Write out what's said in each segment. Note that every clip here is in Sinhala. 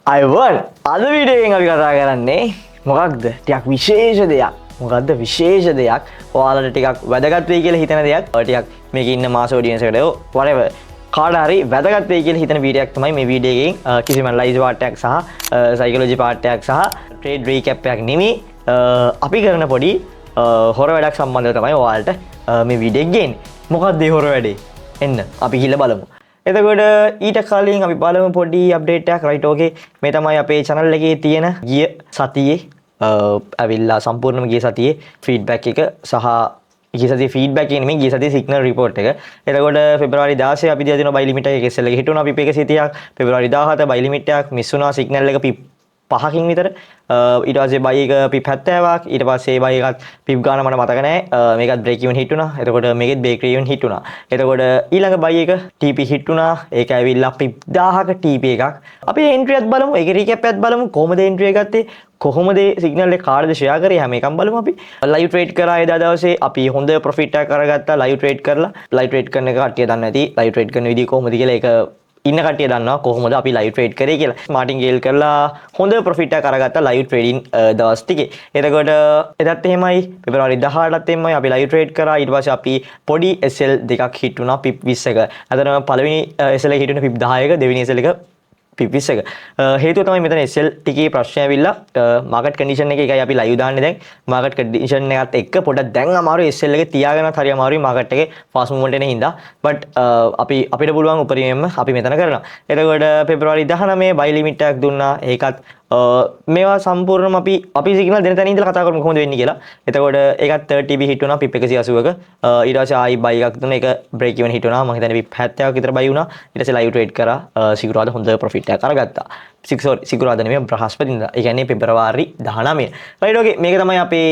අයිවන් අද වීඩියෝෙන් අපි කතා කරන්නේ මොකක්ද ටිකක් විශේෂ දෙයක්. මොකක්ද විශේෂ දෙයක්? ඔයාලට ටිකක් වැදගත් වෙයි කියලා හිතන දෙයක්. ටිකක් මේකේ ඉන්න මාස් ඔඩියන්ස් එකට whatever කාට හරි වැදගත් වෙයි කියලා හිතන වීඩියෝ එකක් තමයි මේ වීඩියෝ එකෙන් කිසිම ලයිස් පාර්ට් එකක් සහ සයිකොලොජි පාර්ට් එකක් සහ ට්‍රේඩ් රීකැප් එකක් නෙමෙයි. අපි කරන පොඩි හොර වැඩක් සම්බන්ධව තමයි ඔයාලට මේ වීඩියෝ එක ගේන්නේ. මොකක්ද මේ හොර වැඩේ? එන්න අපි ගිහලා බලමු. එතකොට ඊට කලින් අපි බලමු පොඩි අප්ඩේට් එකක්. රයිට් ඕකේ, මේ තමයි අපේ channel එකේ තියෙන ගිය සතියේ ඇවිල්ලා සම්පූර්ණම ගිය සතියේ ෆීඩ්බැක් එක සහ ගිය සතියේ ෆීඩ්බැක් එක නෙමෙයි ගිය සතියේ සිග්නල් රිපෝට් එක. එතකොට පෙබරවාරි 16 අපි දිලා දෙනවා බයි ලිමිට් එක SL එක හිටුණා පිප් 130ක්. පෙබරවාරි 17 බයි ලිමිට් එකක් මිස් වුණා සිග්නල් එක පිප් 5කින් විතර. ඊට පස්සේ බයි එක පිප් 70ක්. ඊට පස්සේ බයි එකත් පිප් ගාන මට මතක නැහැ. මේකත් බ්‍රේක් ඉවන් හිට් වුණා. එතකොට මේකෙත් බ්‍රේක් ඉවන් හිට් වුණා. එතකොට ඊළඟ බයි එක TP හිට් වුණා. ඒක ඇවිල්ලා පිප් 1000ක TP එකක්. අපි එන්ට්‍රි එකත් බලමු. ඒකේ රීකැප් එකත් බලමු. කොහොමද එන්ට්‍රි එක ගත්තේ? කොහොමද සිග්නල් එක කාටද ෂෙයා කරේ? හැම එකම බලමු අපි. ලයිව් ට්‍රේඩ් කරා එදා දවසේ අපි හොඳ ප්‍රොෆිට් එකක් කරගත්තා ලයිව් ට්‍රේඩ් කරලා. ලයිව් ට්‍රේඩ් කරන එක කට්ටිය දන්නේ නැති. ලයිව් ට්‍රේඩ් කරන විදිහ කොහොමද කියලා ඒක ඉන්න කට්ටිය දන්නවා කොහොමද අපි ලයිව් ට්‍රේඩ් කරේ කියලා. මාටින්ගේල් කරලා හොඳ ප්‍රොෆිට් එකක් අරගත්තා ලයිව් ට්‍රේඩින් දවස් ටිකේ. එතකොට එදත් එහෙමයි පෙබරවාරි 18ටත් එහෙමයි අපි ලයිව් ට්‍රේඩ් කරා. ඊට පස්සේ අපි පොඩි SL දෙකක් හිට් වුණා පිප් 20ක. අතන පළවෙනි SL එක හිට් වුණා පිප් 10ක, දෙවෙනි SL එක පිප් 20ක. හේතුව තමයි මෙතන SL ටිකේ ප්‍රශ්නය ඇවිල්ලා මාකට් කන්ඩිෂන් එකේ. ඒකයි අපි ලයිව් දාන්නේ දැන්. මාකට් කන්ඩිෂන් එකත් එක්ක පොඩක් දැන් අමාරුයි SL එක තියාගෙනත් හරි අමාරුයි මාකට් එකේ ෆාස්ට් මූව්මන්ට් එන හින්දා. බට් අපිට පුළුවන් උපරිමයෙන්ම අපි මෙතන කරනවා. එතකොට පෙබරවාරි 19 බයි ලිමිට් එකක් දුන්නා. ඒකත් මේවා සම්පූර්ණම අපි සිග්නල් දෙන තැන ඉඳලා කතා කරමු කොහොමද වෙන්නේ කියලා. එතකොට ඒකත් 30 හිට් වුණා පිප් 180ක. ඊට පස්සේ ආයි බයි එකක් දුන්නා. ඒක බ්‍රේක් ඉවන් හිට් වුණා. මම හිතන්නේ පිප් 70ක විතර බයි වුණා. ඊට පස්සේ ලයිව් ට්‍රේඩ් කරා. සිකුරාදා හොඳ ප්‍රොෆිට් එකක් අරගත්තා. සිකුරාදා නෙමෙයි බ්‍රහස්පතින්දා. ඒ කියන්නේ පෙබරවාරි 19. රයිට් ඕකේ, මේක තමයි අපේ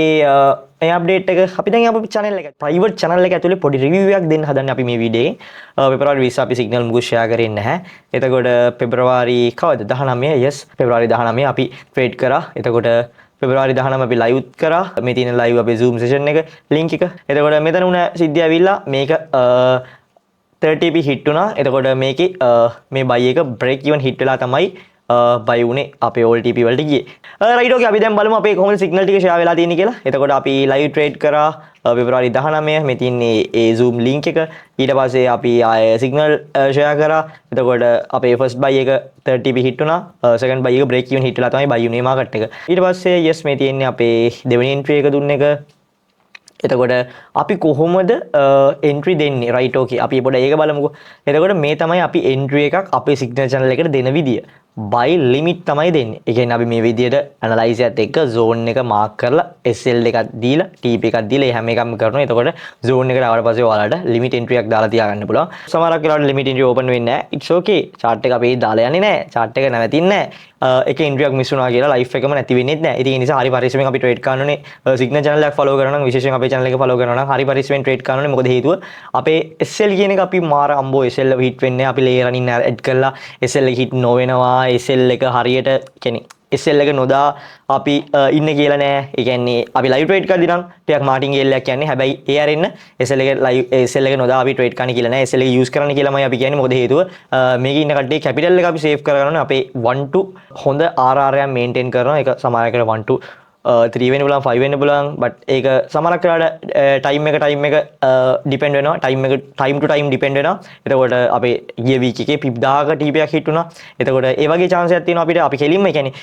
මේ අප්ඩේට් එක. අපි දැන් අපේ channel එක ප්‍රයිවට් channel එක ඇතුලේ පොඩි රිවිව් එකක් දෙන්න හදන්නේ අපි මේ වීඩියෝ එකේ. පෙබරවාරි 20 අපි සිග්නල් මුකුත් ෂෙයා කරේ නැහැ. එතකොට පෙබරවාරි කවද 19 yes පෙබරවාරි 19 අපි ට්‍රේඩ් කරා. එතකොට පෙබරවාරි 19 අපි ලයිව් කරා. මේ තියෙන ලයිව් අපේ Zoom session එක link එක. එතකොට මෙතන උන සිද්ධිය ඇවිල්ලා මේක 30p හිට් වුණා. එතකොට මේකේ මේ බයි එක බ්‍රේක් ඉවන් හිට් වෙලා තමයි බයි උනේ අපේ ඕල් TP වලට ගියේ. රයිට් ඕකේ, අපි දැන් බලමු අපේ කොහොමද සිග්නල් ටික ෂෙයා වෙලා තියෙන්නේ කියලා. එතකොට අපි ලයිව් ට්‍රේඩ් කරා පෙබරවාරි 19 මේ තියෙන්නේ ඒ Zoom link එක. ඊට පස්සේ අපි ආය සිග්නල් ෂෙයා කරා. එතකොට අපේ ෆස්ට් බයි එක 30p හිට් වුණා. සෙකන්ඩ් බයි එක බ්‍රේක් ඉවන් හිට් වෙලා තමයි බයි උනේ මාකට් එක. ඊට පස්සේ yes මේ තියෙන්නේ අපේ දෙවෙනි එන්ට්‍රි එක දුන්න එක. එතකොට අපි කොහොමද එන්ට්‍රි දෙන්නේ? රයිට් ඕකේ, අපි පොඩ්ඩක් ඒක බලමුකෝ. එතකොට මේ තමයි අපි එන්ට්‍රි එකක් අපේ සිග්නල් channel එකට දෙන විදිය. බයි ලිමිට් තමයි දෙන්නේ. ඒ කියන්නේ අපි මේ විදියට ඇනලයිස් එකත් එක්ක zone එක මාක් කරලා SL එකක් දීලා TP එකක් දීලා හැම එකක්ම කරනවා. එතකොට zone එකට ආවට පස්සේ ඔයාලට ලිමිට් එන්ට්‍රි එකක් දාලා තියාගන්න පුළුවන්. සමහරක් වෙලාවට ලිමිට් එන්ට්‍රි ඕපන් වෙන්නේ නැහැ. it's okay. chart එක අපි දාලා යන්නේ නැහැ. chart එක නැවතින්නේ නැහැ. එක එන්ට්‍රි එකක් මිස් වුණා කියලා ලයිෆ් එකම නැති වෙන්නේ නැහැ. ඉතින් ඒ නිසා හරි පරිස්සමෙන් අපි ට්‍රේඩ් කරන්න ඕනේ. සිග්නල් channel එකක් follow කරනවා නම් විශේෂයෙන් අපේ channel එක follow කරනවා නම් හරි පරිස්සමෙන් ට්‍රේඩ් කරන්න ඕනේ. මොකද හේතුව අපේ SL කියන එක අපි මාර අම්බෝ SL හිට් වෙන්නේ අපි layer running add කරලා SL එක හිට් නොවෙනවා. SL එක හරියට කියන්නේ SL එක නොදා අපි ඉන්න කියලා නෑ. ඒ කියන්නේ අපි ලයිව් ට්‍රේඩ් කරද්දී නම් ටිකක් මාටින්ගේල් එකක් කියන්නේ. හැබැයි ඒ අරින්න SL එක ලයිව් SL එක නොදා අපි ට්‍රේඩ් කරන්න කියලා නෑ. SL එක යූස් කරන්න කියලාමයි අපි කියන්නේ. මොකද හේතුව මේකේ ඉන්න කට්ටිය කැපිටල් එක අපි සේව් කරගන්න ඕනේ. අපේ 1 to හොඳ RR එකක් මේන්ටේන් කරනවා. ඒක සමහරකට 1 to 3 වෙන්න පුළුවන් 5 වෙන්න පුළුවන්. බට් ඒක සමහරක් වෙලාවට ටයිම් එක ඩිපෙන්ඩ් වෙනවා. ටයිම් ටු ටයිම් ඩිපෙන්ඩ් වෙනවා. එතකොට අපේ ගිය වීක් එකේ පිප් 1000ක TP එකක් හිට් වුණා. එතකොට ඒ වගේ chance එකක් තියෙනවා අපිට. අපි කෙලින්ම කියන්නේ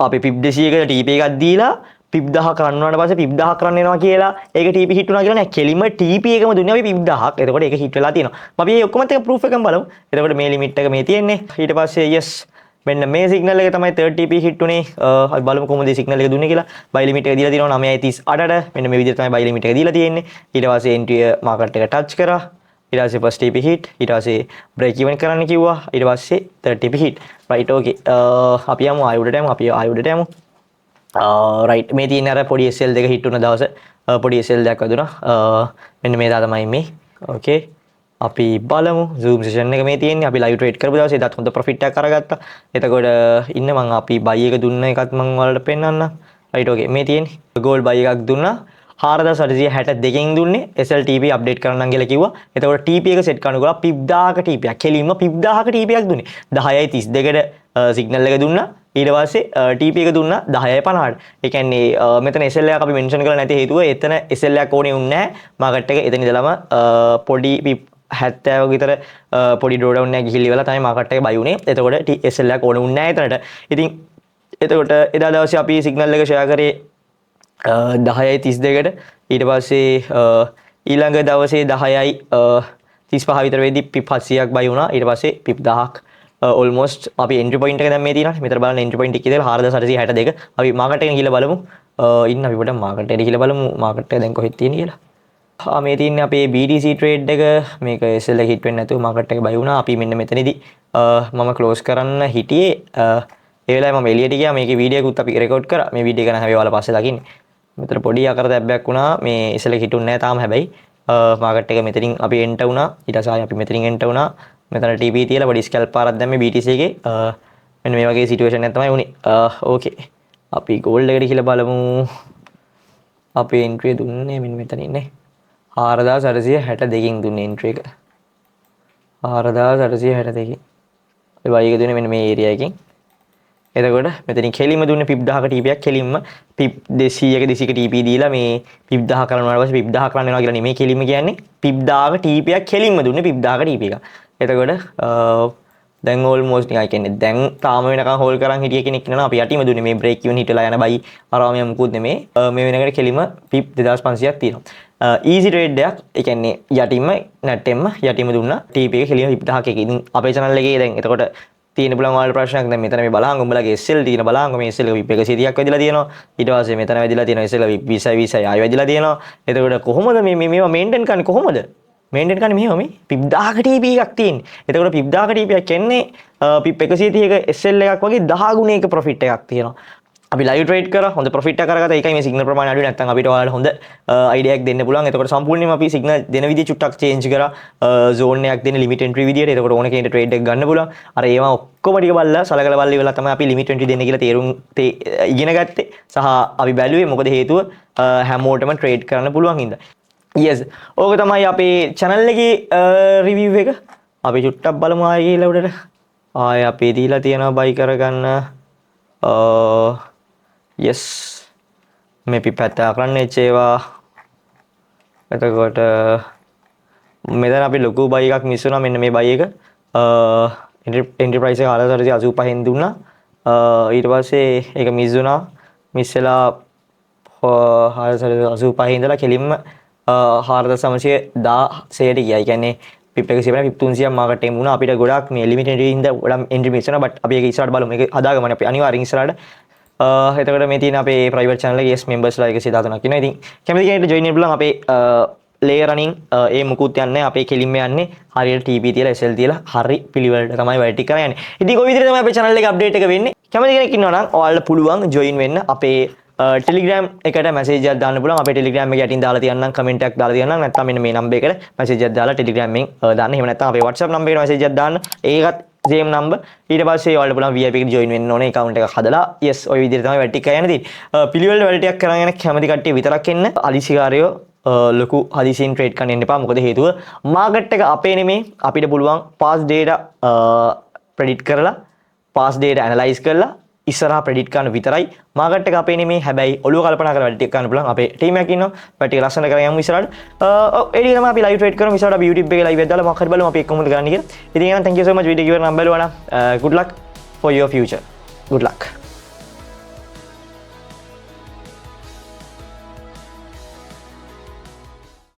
අපි පිප් 200කට TP එකක් දීලා පිප් 1000 කරන්න වුණාට පස්සේ පිප් 1000 කරන්න එනවා කියලා ඒක TP හිට් වුණා කියලා නෑ. කෙලින්ම TP එකම දුන්නේ අපි පිප් 1000ක්. එතකොට ඒක හිට් වෙලා තියෙනවා. අපි මේ ඔක්කොමත් එක ප්‍රූෆ් එකම බලමු. එතකොට මේ ලිමිට් එක මේ තියෙන්නේ. ඊට පස්සේ yes මෙන්න මේ සිග්නල් එක තමයි 30p හිට් උනේ. අපි බලමු කොහොමද මේ සිග්නල් එක දුන්නේ කියලා. බයි ලිමිට් එක දීලා තියෙනවා 9.38ට. මෙන්න මේ විදිහට තමයි බයි ලිමිට් එක දීලා තියෙන්නේ. ඊට පස්සේ එන්ට්‍රි මාකට් එක ටච් කරා. ඊට පස්සේ ෆස්ට් TP හිට්. ඊට පස්සේ බ්‍රේක් ඉවන් කරන්න කිව්වා. ඊට පස්සේ 30p හිට්. රයිට් ඕකේ. අපි යමු ආයුඩට යමු. අපි ආයුඩට යමු. රයිට් මේ තියෙන අර පොඩි SL දෙක හිට් වුණ දවස පොඩි SL දෙකක් වැදුනා. මෙන්න මේ තමයි මේ. ඕකේ. අපි බලමු Zoom session එක මේ තියෙන්නේ. අපි live trade කරපු දවසේ ඒත් හොඳ profit එකක් අරගත්තා. එතකොට ඉන්න මම අපි buy එක දුන්න එකත් මම ඔයාලට පෙන්නන්නම්. right okay මේ තියෙන්නේ. gold buy එකක් දුන්නා. 4862කින් දුන්නේ SLTP අප්ඩේට් කරන්න කියලා කිව්වා. එතකොට TP එක සෙට් කරනකොට pip 1000ක TP එකක්. කෙලින්ම pip 1000ක TP එකක් දුන්නේ. 10:32ට සිග්නල් එක දුන්නා. ඊට පස්සේ TP එක දුන්නා 10.50ට. ඒ කියන්නේ මෙතන SL එකක් අපි මෙන්ෂන් කරලා නැති හේතුව එතන SL එකක් ඕනේ වුණේ නැහැ. මාකට් එක එතන ඉඳලම පොඩි 70 විතර පොඩි ඩ්‍රෝ ඩවුන් එකක් ගිහිලි වෙලා තමයි මාකට් එක බයි වුණේ. එතකොට SL එකක් ඕනේ වුණේ නැහැ එතනට. ඉතින් එතකොට එදා දවසේ අපි සිග්නල් එක ෂෙයා කරේ 10:32ට. ඊට පස්සේ ඊළඟ දවසේ 10:35 විතර වෙද්දි පිප් 700ක් බයි වුණා. ඊට පස්සේ පිප් 1000ක් almost අපි entry point එක දැන් මේ තියෙනවා. මෙතන බලන්න entry point එක කියලා 4862. අපි market එක ගිහලා බලමු. ඉන්න අපි පොඩ්ඩක් market එකට ගිහලා බලමු. market එක දැන් කොහෙද තියෙන්නේ කියලා. මේ තියෙන්නේ අපේ BTC trade එක. මේක SL එක hit වෙන්නේ නැතුව market එක බයි වුණා. අපි මෙන්න මෙතනදී මම close කරන්න හිටියේ. ඒ වෙලාවේ මම එළියට ගියා. මේකේ වීඩියෝ එකකුත් අපි රෙකෝඩ් කරා. මේ වීඩියෝ එක නම් හැබැයි ඔයාලා පස්සේ දකින්නේ. මෙතන පොඩි අකරතැබ්බයක් වුණා. මේ SL එක හිටුන්නේ නැහැ තාම හැබැයි. market එක මෙතනින් අපි enter වුණා. ඊට පස්සේ අපි මෙතනින් enter වුණා. මෙතන TP තියලා පොඩි ස්කැල්ප් පාරක් දැම්මේ BTC එකේ. මෙන්න මේ වගේ සිටුේෂන් එකක් තමයි වුණේ. ඕකේ. අපි gold එකට කියලා බලමු. අපි entry දුන්නේ මෙන්න මෙතනින් නේ. 4862කින් දුන්නේ entry එක. 4862කින්. ඒ වයි එක දුන්නේ මෙන්න මේ area එකකින්. එතකොට මෙතනින් කෙලින්ම දුන්නේ පිප් 1000ක TP එකක් කෙලින්ම පිප් 200ක 200ක TP දීලා මේ පිප් 1000 කරනවා ඊට පස්සේ පිප් 1000 කරන්න වෙනවා කියලා නෙමෙයි කෙලින්ම කියන්නේ පිප් 1000ක TP එකක් කෙලින්ම දුන්නේ පිප් 1000ක TP එකක්. එතකොට දැන් almost නිකන් කියන්නේ දැන් තාම වෙනකන් හෝල් කරන් හිටිය කෙනෙක් ඉන්නවා අපි යටිම දුන්නේ මේ බ්‍රේක් ඉවන් හිටලා යන බයි අරාමිය මුකුත් නෙමෙයි මේ වෙනකට කෙලිම පිප් 2500ක් තියෙනවා easy trade එකක් ඒ කියන්නේ යටිම නැට්ටෙම්ම යටිම දුන්නා TP එක කෙලිම පිප් 1000ක ඉතින් අපේ channel එකේ දැන් එතකොට තියෙන පුළුවන් ඔයාලට ප්‍රශ්නයක් දැන් මෙතන මේ බලහන් උඹලගේ SL තියෙන බලහන් මේ SL එක පිප් 130ක් වැදිලා තියෙනවා ඊට පස්සේ මෙතන වැදිලා තියෙනවා SL එක 20 20 ආයෙ වැදිලා තියෙනවා එතකොට කොහොමද මේවා මේන්ටේන් කරන්නේ කොහොමද මේන්ටේන් කරන්නේ මෙහෙම මේ පිප් 1000ක TP එකක් තියෙන්නේ. එතකොට පිප් 1000ක TP එකක් කියන්නේ පිප් 130ක SL එකක් වගේ 10 ගුණයක ප්‍රොෆිට් එකක් තියෙනවා. අපි ලයිව් ට්‍රේඩ් කරා හොඳ ප්‍රොෆිට් එකක් කරගත්තා. ඒකයි මේ සිග්නල් ප්‍රමාණය අඩු නැත්නම් අපිට ඔයාලට හොඳ අයිඩියා එකක් දෙන්න පුළුවන්. එතකොට සම්පූර්ණයෙන්ම අපි සිග්නල් දෙන විදිය චුට්ටක් චේන්ජ් කරා. zone එකක් දෙන්න limit entry විදියට. එතකොට ඕන කෙනෙක්ට ට්‍රේඩ් එක ගන්න පුළුවන්. අර ඒවා ඔක්කොම ටික බලලා සලකලා බලලා ඉවරලා තමයි අපි limit entry දෙන්න කියලා තේරුම් ඉගෙන ගත්තේ. සහ අපි බැලුවේ මොකද හේතුව හැමෝටම ට්‍රේඩ් කරන්න පුළුවන් හින්දා. yes ඕක තමයි අපේ channel එකේ review එක අපි චුට්ටක් බලමු ආයෙ ගිහලා උඩට ආයෙ අපි දීලා තියෙනවා buy කරගන්න yes මේ පිපැත්ත කරන්න ඒවා එතකොට මෙතන අපි ලොකු buy එකක් මිස් වුණා මෙන්න මේ buy එක entry price එක 485න් දුන්නා ඊට පස්සේ ඒක මිස් වුණා මිස් වෙලා 485 ඉඳලා කෙලින්ම 4.16ට ගියා. ඒ කියන්නේ පිප් 100 පිප් 300ක් මාකට් එකේ වුණා. අපිට ගොඩක් මේ ලිමිට් එන්ට්‍රි හින්දා ගොඩක් එන්ට්‍රි මිස් වෙනවා. බට් අපි ඒක ඉස්සරහට බලමු. මේක හදාගමු අපි අනිවාර්යෙන් ඉස්සරහට. එතකොට මේ තියෙන අපේ ප්‍රයිවට් channel එකේ yes members ලා 113ක් ඉන්නවා. ඉතින් කැමති කෙනෙක්ට join වෙන්න පුළුවන්. අපේ layer running ඒ මුකුත් යන්නේ අපේ කෙලින්ම යන්නේ හරියට TP තියලා SL තියලා හරි පිළිවෙලට තමයි වැඩි කරලා යන්නේ. ඉතින් කොයි විදිහට තමයි අපේ channel එකේ update එක වෙන්නේ. කැමති කෙනෙක් ඉන්නවා නම් ඔයාලට පුළුවන් join වෙන්න අපේ ටෙලිග්‍රෑම් එකට මැසේජ් එකක් දාන්න පුළුවන්. අපේ ටෙලිග්‍රෑම් එක යටින් දාලා තියන්නම් කමෙන්ට් එකක් දාලා තියන්නම්. නැත්නම් මෙන්න මේ නම්බර් එකට මැසේජ් එකක් දාලා ටෙලිග්‍රෑම් එකෙන් දාන්න. එහෙම නැත්නම් අපේ WhatsApp නම්බර් එකට මැසේජ් එකක් දාන්න. ඒකත් same number. ඊට පස්සේ ඔයාලට පුළුවන් VIP එකට join වෙන්න ඕනේ account එකක් හදලා. yes ඔය විදිහට තමයි වැඩ ටික යන්න තියෙන්නේ. පිළිවෙලට වැඩ ටිකක් කරන් යන කැමති කට්ටිය විතරක් එන්න. අලිසිකාරයෝ ලොකු හදිසියෙන් ට්‍රේඩ් කරන්න එන්න එපා. මොකද හේතුව මාකට් එක අපේ නෙමේ. අපිට පුළුවන් past data predict කරලා past data analyze කරලා ඉස්සරහා ප්‍රෙඩිට් කරන විතරයි මාකට් එක අපේ නෙමෙයි හැබැයි ඔළුව කල්පනා කරලා වැඩ ටික කරන්න පුළුවන් අපේ ටීම් එකක් ඉන්නවා වැඩ ටික ලස්සන කරගෙන යමු ඉස්සරහට ඒ ටික තමයි අපි ලයිව් ට්‍රේඩ් කරමු ඉස්සරහට අපි YouTube එකේ ලයිව් එකක් දාලා මොකක් හරි බලමු අපි එක්ක කොහොමද කරන්නේ කියලා ඉතින් එහෙනම් thank you so much video giver නම් බලවනම් good luck for your future good luck